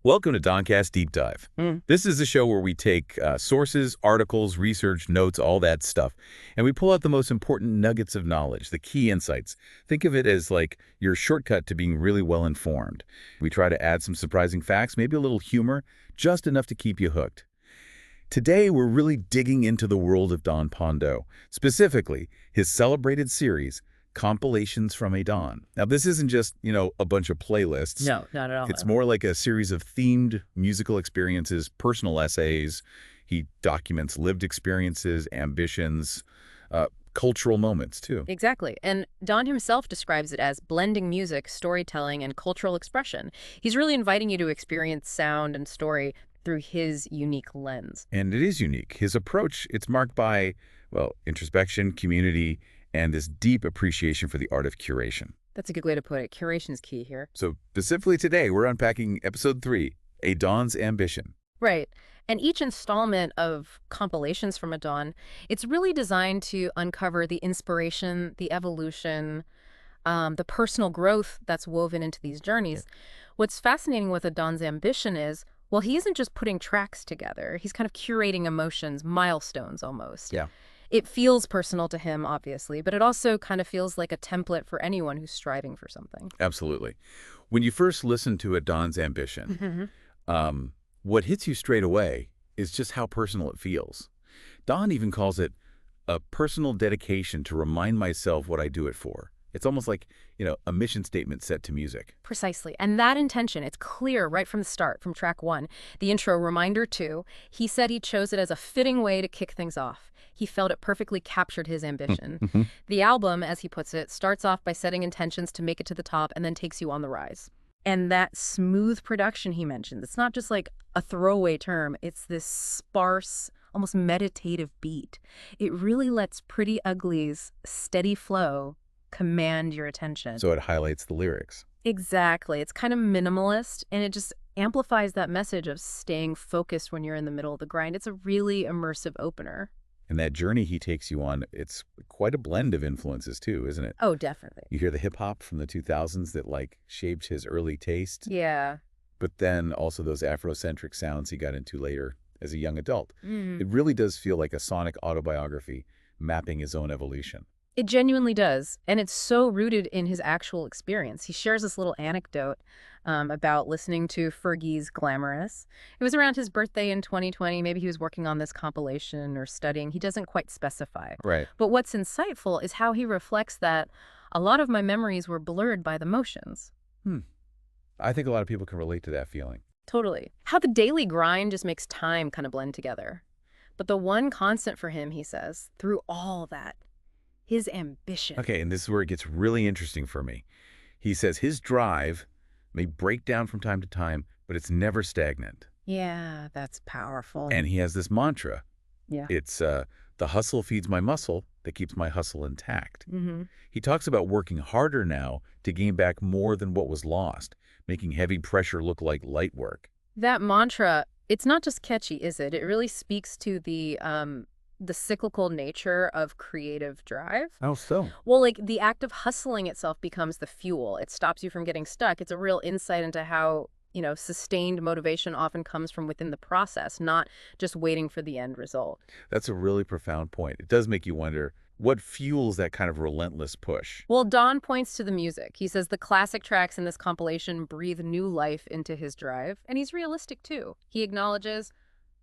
Welcome to Doncast Deep Dive. This is the show where we take sources, articles, research, notes, all that stuff, and we pull out the most important nuggets of knowledge, the key insights. Think of it as like your shortcut to being really well informed. We try to add some surprising facts, maybe a little humor, just enough to keep you hooked. Today, we're really digging into the world of Don Phondeaux, specifically his celebrated series, Compilations from a Don. Now, this isn't just, a bunch of playlists. No, not at all. It's more like a series of themed musical experiences, personal essays. He documents lived experiences, ambitions, cultural moments, too. Exactly. And Don himself describes it as blending music, storytelling, and cultural expression. He's really inviting you to experience sound and story through his unique lens. And it is unique. His approach, it's marked by, introspection, community, and this deep appreciation for the art of curation. That's a good way to put it. Curation's key here. So specifically today, we're unpacking Episode 3, A Don's Ambition. Right. And each installment of Compilations from a Don, it's really designed to uncover the inspiration, the evolution, the personal growth that's woven into these journeys. What's fascinating with a Don's ambition is, well, he isn't just putting tracks together. He's kind of curating emotions, milestones almost. Yeah. It feels personal to him, obviously, but it also kind of feels like a template for anyone who's striving for something. Absolutely. When you first listen to a Don's Ambition, what hits you straight away is just how personal it feels. Don even calls it a personal dedication to remind myself what I do it for. It's almost like, a mission statement set to music. Precisely. And that intention, it's clear right from the start, from track 1. The intro, Reminder 2, he said he chose it as a fitting way to kick things off. He felt it perfectly captured his ambition. The album, as he puts it, starts off by setting intentions to make it to the top and then takes you on the rise. And that smooth production he mentioned, it's not just like a throwaway term. It's this sparse, almost meditative beat. It really lets Pretty Ugly's steady flow command your attention. So it highlights the lyrics. Exactly. It's kind of minimalist, and it just amplifies that message of staying focused when you're in the middle of the grind. It's a really immersive opener. And that journey he takes you on, it's quite a blend of influences too, isn't it? Oh, definitely. You hear the hip-hop from the 2000s that shaped his early taste. Yeah. But then also those Afrocentric sounds he got into later as a young adult. It really does feel like a sonic autobiography mapping his own evolution. It genuinely does, and it's so rooted in his actual experience. He shares this little anecdote about listening to Fergie's Glamorous. It was around his birthday in 2020. Maybe he was working on this compilation or studying. He doesn't quite specify. Right. But what's insightful is how he reflects that a lot of my memories were blurred by the motions. I think a lot of people can relate to that feeling. Totally. How the daily grind just makes time kind of blend together. But the one constant for him, he says, through all that, his ambition. Okay, and this is where it gets really interesting for me. He says his drive may break down from time to time, but it's never stagnant. Yeah, that's powerful. And he has this mantra. Yeah. It's the hustle feeds my muscle that keeps my hustle intact. He talks about working harder now to gain back more than what was lost, making heavy pressure look like light work. That mantra, it's not just catchy, is it? It really speaks to the cyclical nature of creative drive. How so? Well, the act of hustling itself becomes the fuel. It stops you from getting stuck. It's a real insight into how, sustained motivation often comes from within the process, not just waiting for the end result. That's a really profound point. It does make you wonder, what fuels that kind of relentless push? Well, Don points to the music. He says the classic tracks in this compilation breathe new life into his drive, and he's realistic too. He acknowledges,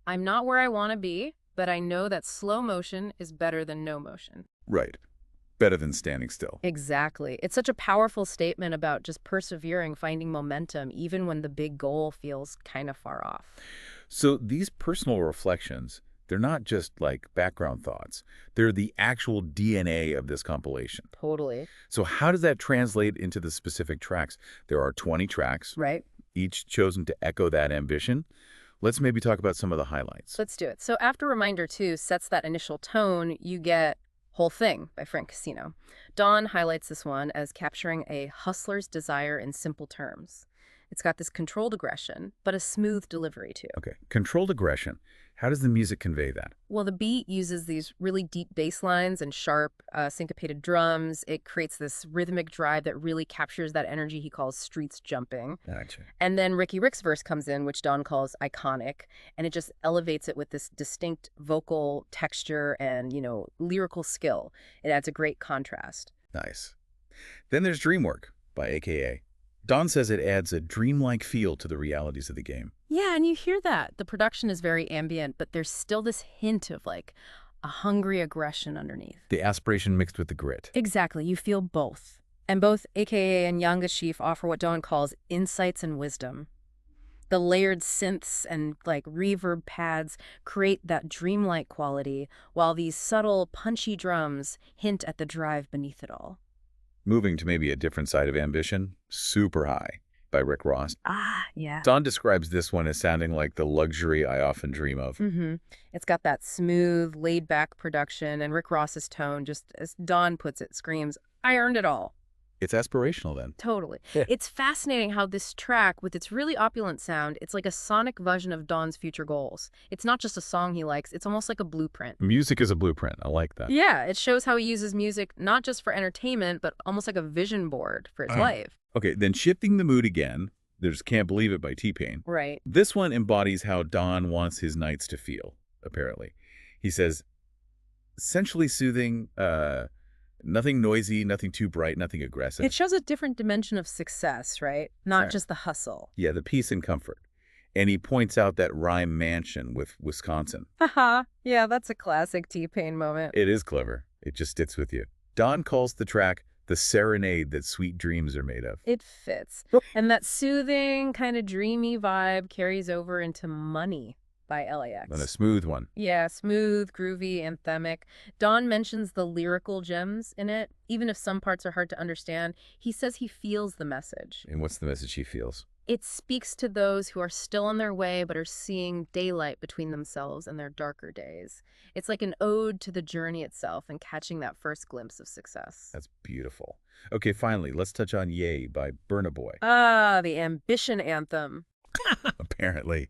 I'm not where I want to be, but I know that slow motion is better than no motion. Right. Better than standing still. Exactly. It's such a powerful statement about just persevering, finding momentum, even when the big goal feels kind of far off. So these personal reflections, they're not just like background thoughts. They're the actual DNA of this compilation. Totally. So how does that translate into the specific tracks? There are 20 tracks. Right. Each chosen to echo that ambition. Let's maybe talk about some of the highlights. Let's do it. So after Reminder 2 sets that initial tone, you get Whole Thing by Frank Casino. Don highlights this one as capturing a hustler's desire in simple terms. It's got this controlled aggression, but a smooth delivery too. Okay, controlled aggression. How does the music convey that? Well, the beat uses these really deep bass lines and sharp, syncopated drums. It creates this rhythmic drive that really captures that energy he calls streets jumping. Gotcha. And then Ricky Rick's verse comes in, which Don calls iconic, and it just elevates it with this distinct vocal texture and, lyrical skill. It adds a great contrast. Nice. Then there's Dreamwork by AKA. Don says it adds a dreamlike feel to the realities of the game. Yeah, and you hear that. The production is very ambient, but there's still this hint of like a hungry aggression underneath. The aspiration mixed with the grit. Exactly. You feel both. And both AKA and Yanga Chief offer what Don calls insights and wisdom. The layered synths and like reverb pads create that dreamlike quality, while these subtle, punchy drums hint at the drive beneath it all. Moving to maybe a different side of ambition, Super High by Rick Ross. Ah, yeah. Don describes this one as sounding like the luxury I often dream of. It's got that smooth, laid-back production, and Rick Ross's tone, just as Don puts it, screams, "I earned it all." It's aspirational then. Totally. Yeah. It's fascinating how this track, with its really opulent sound, it's like a sonic version of Don's future goals. It's not just a song he likes, it's almost like a blueprint. Music is a blueprint. I like that. Yeah, it shows how he uses music not just for entertainment, but almost like a vision board for his life. Okay, then shifting the mood again, there's Can't Believe It by T-Pain. Right. This one embodies how Don wants his nights to feel, apparently. He says, essentially soothing, nothing noisy, nothing too bright, nothing aggressive. It shows a different dimension of success, right? Not Right. just the hustle. Yeah, the peace and comfort. And he points out that rhyme mansion with Wisconsin. Haha. Yeah, that's a classic T-Pain moment. It is clever. It just sticks with you. Don calls the track the serenade that sweet dreams are made of. It fits. And that soothing, kind of dreamy vibe carries over into Money by L.A.X. And a smooth one. Yeah, smooth, groovy, anthemic. Don mentions the lyrical gems in it. Even if some parts are hard to understand, he says he feels the message. And what's the message he feels? It speaks to those who are still on their way but are seeing daylight between themselves and their darker days. It's like an ode to the journey itself and catching that first glimpse of success. That's beautiful. Okay, finally, let's touch on Yay by Burna Boy. Ah, the ambition anthem. Apparently.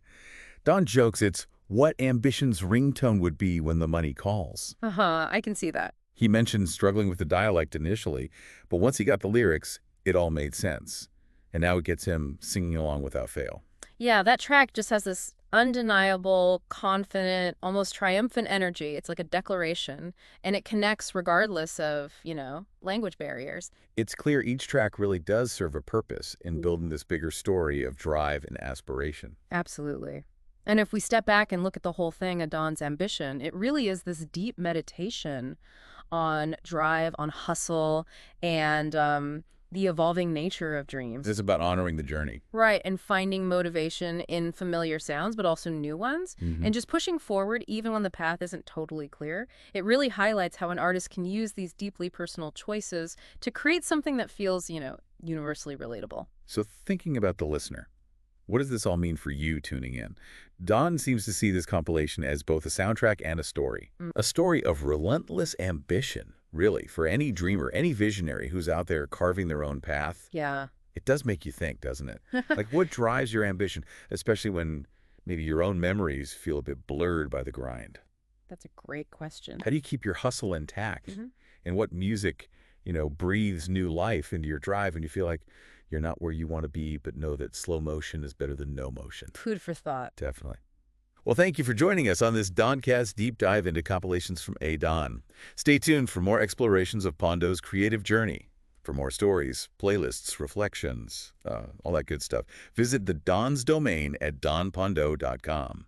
Don jokes it's what ambition's ringtone would be when the money calls. I can see that. He mentioned struggling with the dialect initially, but once he got the lyrics, it all made sense. And now it gets him singing along without fail. Yeah, that track just has this undeniable, confident, almost triumphant energy. It's like a declaration, and it connects regardless of, language barriers. It's clear each track really does serve a purpose in building this bigger story of drive and aspiration. Absolutely. And if we step back and look at the whole thing of Don's ambition, it really is this deep meditation on drive, on hustle, and the evolving nature of dreams. It's about honoring the journey. Right, and finding motivation in familiar sounds, but also new ones, and just pushing forward even when the path isn't totally clear. It really highlights how an artist can use these deeply personal choices to create something that feels, universally relatable. So thinking about the listener, what does this all mean for you tuning in? Don seems to see this compilation as both a soundtrack and a story. A story of relentless ambition, really, for any dreamer, any visionary who's out there carving their own path. Yeah. It does make you think, doesn't it? Like, what drives your ambition, especially when maybe your own memories feel a bit blurred by the grind? That's a great question. How do you keep your hustle intact? And what music, breathes new life into your drive when you feel like you're not where you want to be, but know that slow motion is better than no motion? Food for thought. Definitely. Well, thank you for joining us on this Doncast Deep Dive into compilations from A. Don. Stay tuned for more explorations of Phondeaux's creative journey. For more stories, playlists, reflections, all that good stuff, visit the Don's domain at donphondeaux.com.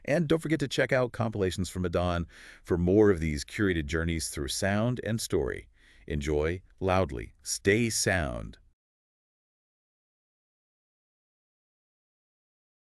And don't forget to check out Compilations from a Don for more of these curated journeys through sound and story. Enjoy loudly, stay sound,